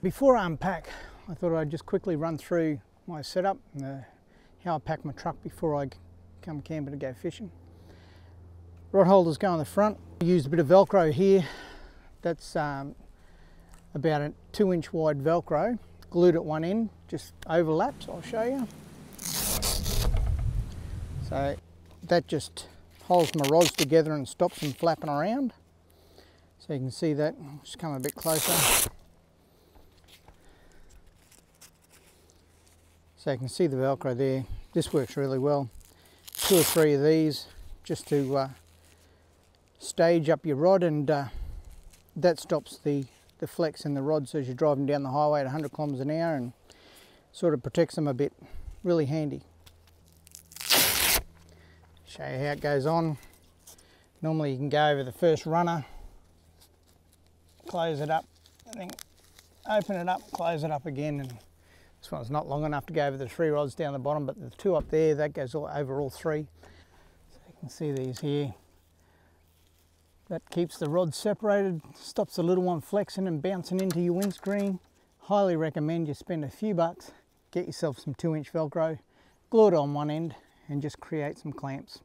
Before I unpack, I thought I'd just quickly run through my setup and how I pack my truck before I come camping to go fishing. Rod holders go on the front. I used a bit of Velcro here. That's about a 2-inch wide Velcro, glued at one end, just overlaps, I'll show you. So that just holds my rods together and stops them flapping around. So you can see that. Just come a bit closer. So you can see the Velcro there. This works really well. 2 or 3 of these just to stage up your rod, and that stops the flex in the rods as you're driving down the highway at 100 kilometres an hour, and sort of protects them a bit. Really handy. Show you how it goes on. Normally you can go over the first runner, close it up, and then open it up, close it up again, and this one's not long enough to go over the 3 rods down the bottom, but the 2 up there, that goes over all 3. So you can see these here. That keeps the rods separated, stops the little one flexing and bouncing into your windscreen. Highly recommend you spend a few bucks, get yourself some 2-inch Velcro, glue it on one end, and just create some clamps.